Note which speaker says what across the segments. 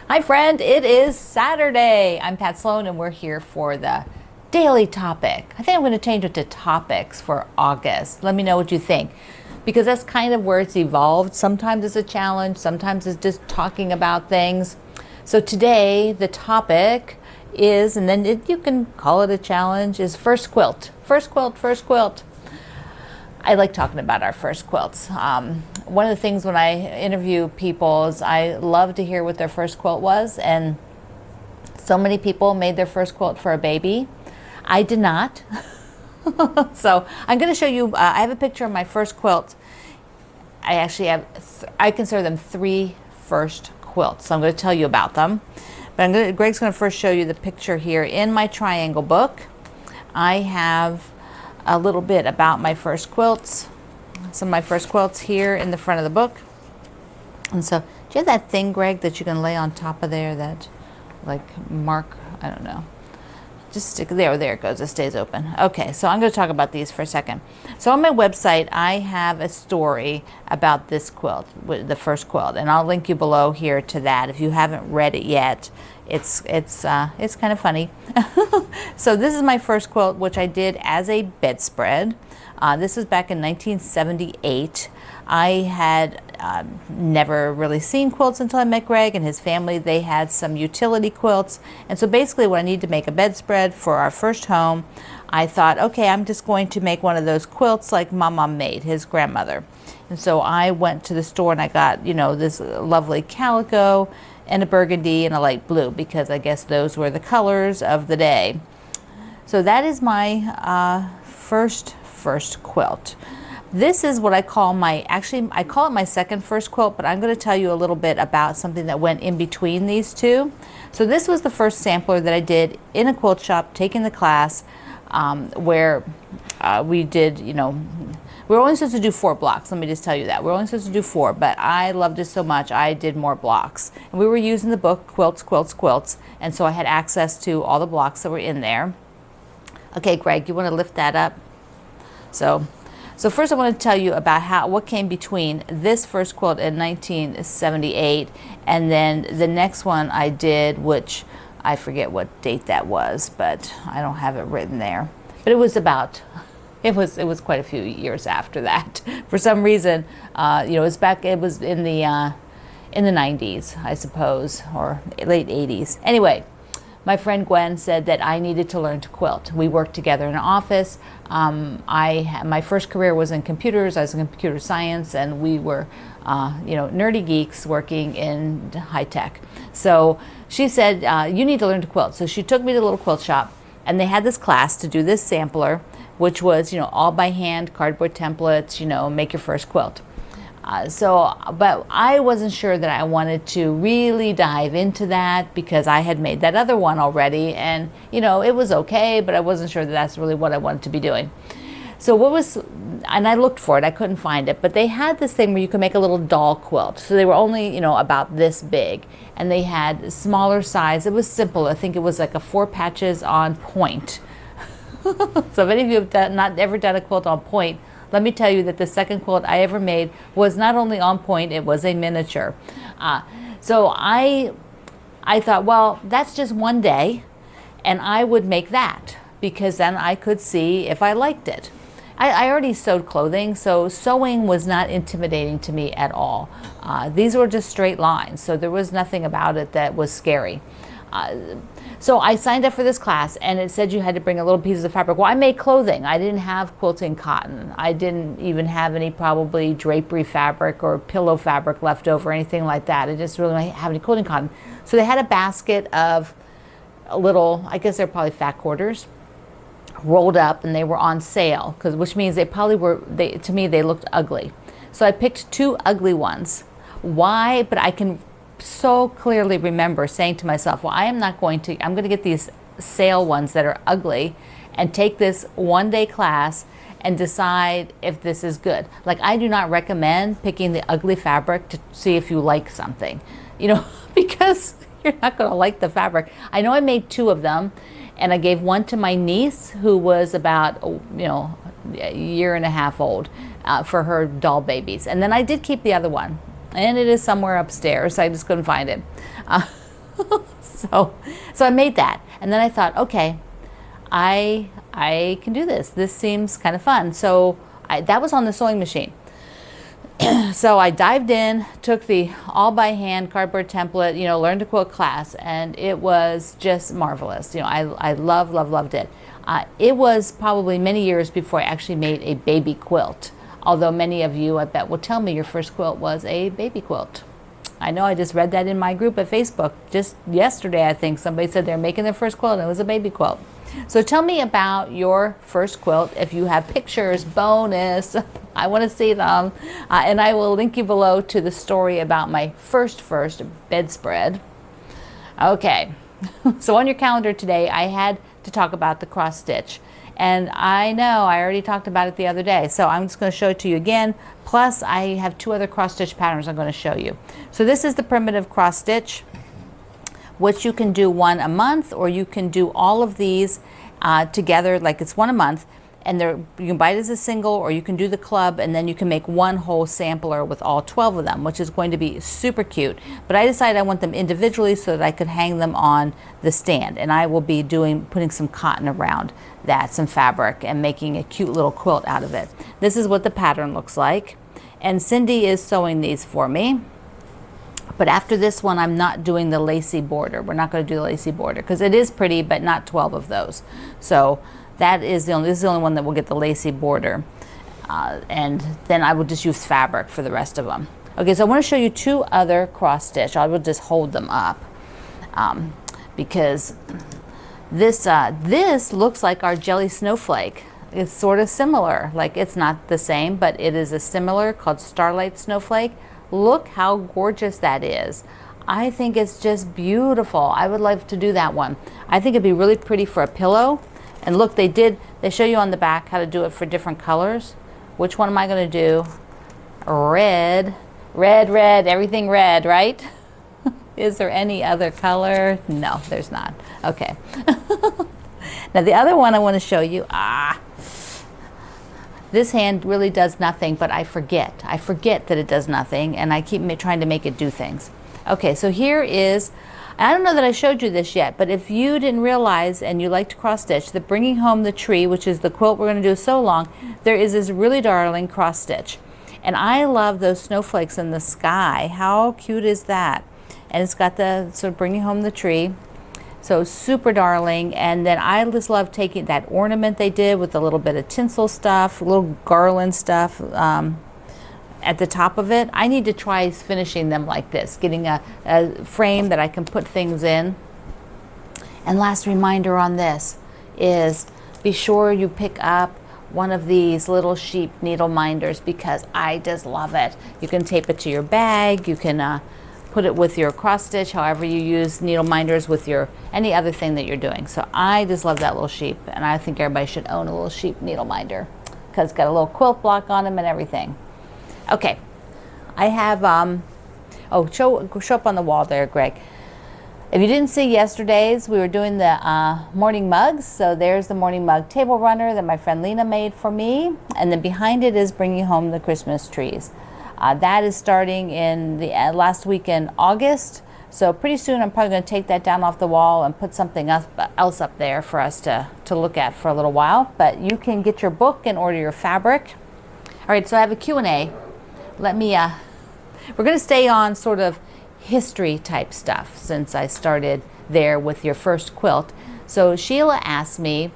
Speaker 1: Hi friend, it is Saturday. I'm Pat Sloan and we're here for the daily topic. I think I'm going to change it to topics for August. Let me know what you think, because that's kind of where it's evolved. Sometimes it's a challenge, sometimes it's just talking about things. So today the topic is, and then you can call it a challenge, is first quilt. First quilt, first quilt. I like talking about our first quilts. One of the things when I interview people is I love to hear what their first quilt was, and so many people made their first quilt for a baby. I did not. So I'm going to show you, I have a picture of my first quilt. I actually have, I consider them three first quilts, so I'm going to tell you about them. But Greg's going to first show you the picture here. In my triangle book, I have a little bit about my first quilts. Some of my first quilts here in the front of the book. And so, do you have that thing, Greg, that you can lay on top of there, that like mark, I don't know. Just stick there, there it goes, it stays open. Okay, so I'm going to talk about these for a second. So on my website, I have a story about this quilt, the first quilt, and I'll link you below here to that if you haven't read it yet. It's kind of funny. So this is my first quilt, which I did as a bedspread. This was back in 1978. I had never really seen quilts until I met Greg and his family. They had some utility quilts. And so basically when I needed to make a bedspread for our first home, I thought, okay, I'm just going to make one of those quilts like Mama made, his grandmother. And so I went to the store and I got, you know, this lovely calico and a burgundy and a light blue, because I guess those were the colors of the day. So that is my first quilt. This is what I call my, actually I call it my second first quilt, but I'm going to tell you a little bit about something that went in between these two. So this was the first sampler that I did in a quilt shop, taking the class where we did, you know, we were only supposed to do 4 blocks. Let me just tell you that. We were only supposed to do 4, but I loved it so much I did more blocks. And we were using the book Quilts, Quilts, Quilts, and so I had access to all the blocks that were in there. Okay, Greg, you want to lift that up? So first I want to tell you about what came between this first quilt in 1978 and then the next one I did, which I forget what date that was, but I don't have it written there. But it was about, it was quite a few years after that. For some reason, you know, it was in the 90s, I suppose, or late 80s. Anyway, my friend Gwen said that I needed to learn to quilt. We worked together in an office. My first career was in computers. I was in computer science, and we were, you know, nerdy geeks working in high tech. So she said, you need to learn to quilt. So she took me to a little quilt shop, and they had this class to do this sampler, which was, you know, all by hand, cardboard templates, you know, make your first quilt. But I wasn't sure that I wanted to really dive into that because I had made that other one already, and you know, it was okay, but I wasn't sure that that's really what I wanted to be doing. So and I looked for it, I couldn't find it, but they had this thing where you could make a little doll quilt. So they were only, you know, about this big, and they had smaller size. It was simple. I think it was like a 4 patches on point. So if any of you have not ever done a quilt on point, let me tell you that the second quilt I ever made was not only on point, it was a miniature. So I thought, well, that's just one day, and I would make that because then I could see if I liked it. I already sewed clothing, so sewing was not intimidating to me at all. These were just straight lines, so there was nothing about it that was scary. So I signed up for this class, and it said you had to bring a little piece of fabric. Well, I made clothing. I didn't have quilting cotton. I didn't even have any probably drapery fabric or pillow fabric left over or anything like that. I just really didn't have any quilting cotton. So they had a basket of little, I guess they're probably fat quarters, rolled up, and they were on sale, which means they probably were, to me, they looked ugly. So I picked 2 ugly ones. Why? But I can so clearly remember saying to myself, well, I'm going to get these sale ones that are ugly and take this one-day class and decide if this is good. Like, I do not recommend picking the ugly fabric to see if you like something, you know, because you're not going to like the fabric. I know I made 2 of them, and I gave one to my niece who was about, you know, a year and a half old for her doll babies. And then I did keep the other one, and it is somewhere upstairs. I just couldn't find it. So I made that, and then I thought, okay, I can do this. This seems kind of fun. So that was on the sewing machine. So I dived in, took the all by hand cardboard template, learned to quilt class, and it was just marvelous. I loved it. It was probably many years before I actually made a baby quilt. Although many of you, I bet, will tell me your first quilt was a baby quilt. I know, I just read that in my group at Facebook just yesterday. I think somebody said they're making their first quilt and it was a baby quilt. So tell me about your first quilt. If you have pictures, bonus, I want to see them. And I will link you below to the story about my first bedspread. Okay, so on your calendar today, I had to talk about the cross stitch. And I know I already talked about it the other day, so I'm just going to show it to you again. Plus, I have two other cross stitch patterns I'm going to show you. So this is the primitive cross stitch, which you can do one a month, or you can do all of these together, like it's one a month. And you can buy it as a single, or you can do the club, and then you can make one whole sampler with all 12 of them, which is going to be super cute. But I decided I want them individually so that I could hang them on the stand. And I will be putting some cotton around that, some fabric, and making a cute little quilt out of it. This is what the pattern looks like. And Cindy is sewing these for me. But after this one, I'm not doing the lacy border. We're not going to do the lacy border because it is pretty, but not 12 of those. So this is the only one that will get the lacy border. And then I will just use fabric for the rest of them. Okay, so I want to show you two other cross stitch. I will just hold them up because this looks like our jelly snowflake. It's sort of similar. Like, it's not the same, but it is a similar, called Starlight Snowflake. Look how gorgeous that is. I think it's just beautiful. I would love to do that one. I think it'd be really pretty for a pillow. And look, they show you on the back how to do it for different colors. Which one am I going to do? Red, everything red, right? Is there any other color? No, there's not. Okay. Now the other one I want to show you, this hand really does nothing, but I forget that it does nothing, and I keep trying to make it do things. Okay, so here is, I don't know that I showed you this yet, but if you didn't realize and you like to cross stitch, the Bringing Home the Tree, which is the quilt we're going to do so long, there is this really darling cross stitch. And I love those snowflakes in the sky. How cute is that? And it's got the sort of Bringing Home the Tree. So super darling. And then I just love taking that ornament they did with a little bit of tinsel stuff, little garland stuff at the top of it. I need to try finishing them like this, getting a frame that I can put things in. And last reminder on this is be sure you pick up one of these little sheep needle minders because I just love it. You can tape it to your bag, you can put it with your cross stitch, however you use needle minders with any other thing that you're doing. So I just love that little sheep, and I think everybody should own a little sheep needle minder because it's got a little quilt block on them and everything. Okay, I have, show up on the wall there, Greg. If you didn't see yesterday's, we were doing the morning mugs. So there's the morning mug table runner that my friend Lena made for me. And then behind it is Bringing Home the Christmas Trees. That is starting in the last week in August. So pretty soon I'm probably going to take that down off the wall and put something else up there for us to look at for a little while. But you can get your book and order your fabric. All right, so I have a Q&A. Let me, we're going to stay on sort of history type stuff since I started there with your first quilt. So Sheila asked me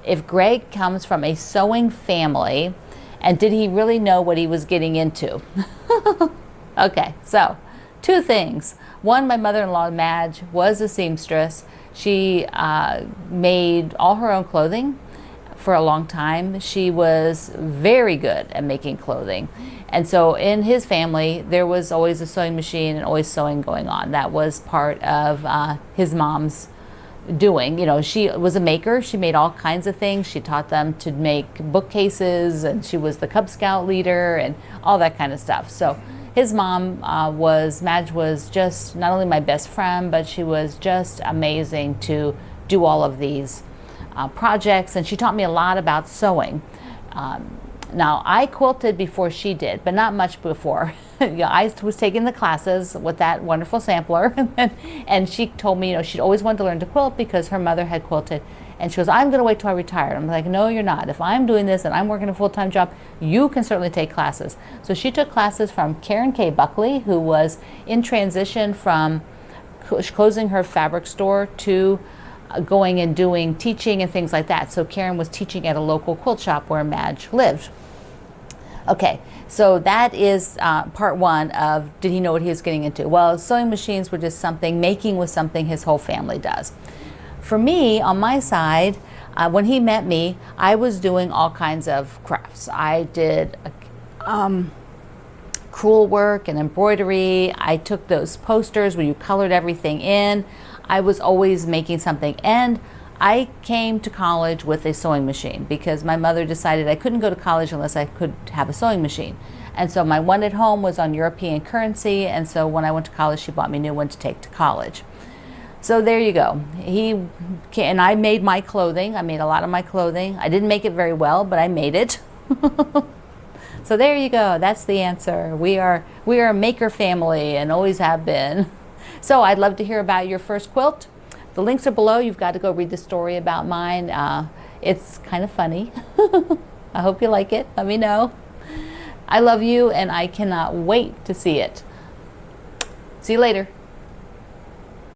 Speaker 1: if Greg comes from a sewing family and did he really know what he was getting into? Okay, so two things. One, my mother-in-law Madge was a seamstress. She made all her own clothing for a long time. She was very good at making clothing. And so in his family, there was always a sewing machine and always sewing going on. That was part of his mom's doing. You know, she was a maker. She made all kinds of things. She taught them to make bookcases, and she was the Cub Scout leader and all that kind of stuff. So his mom Madge was just not only my best friend, but she was just amazing to do all of these projects, and she taught me a lot about sewing. Now, I quilted before she did, but not much before. Yeah, I was taking the classes with that wonderful sampler, and she told me, she'd always wanted to learn to quilt because her mother had quilted. And she goes, I'm going to wait till I retire. I'm like, no, you're not. If I'm doing this and I'm working a full-time job, you can certainly take classes. So she took classes from Karen K. Buckley, who was in transition from closing her fabric store to going and doing teaching and things like that. So Karen was teaching at a local quilt shop where Madge lived. Okay, so that is part one of did he know what he was getting into? Well, sewing machines were just something, making was something his whole family does. For me, on my side, when he met me, I was doing all kinds of crafts. I did crewel work and embroidery. I took those posters where you colored everything in. I was always making something, and I came to college with a sewing machine because my mother decided I couldn't go to college unless I could have a sewing machine. And so my one at home was on European currency, and so when I went to college, she bought me a new one to take to college. So there you go. And I made my clothing. I made a lot of my clothing. I didn't make it very well, but I made it. So there you go. That's the answer. We are a maker family and always have been. So I'd love to hear about your first quilt. The links are below. You've got to go read the story about mine. It's kind of funny. I hope you like it. Let me know. I love you, and I cannot wait to see it. See you later.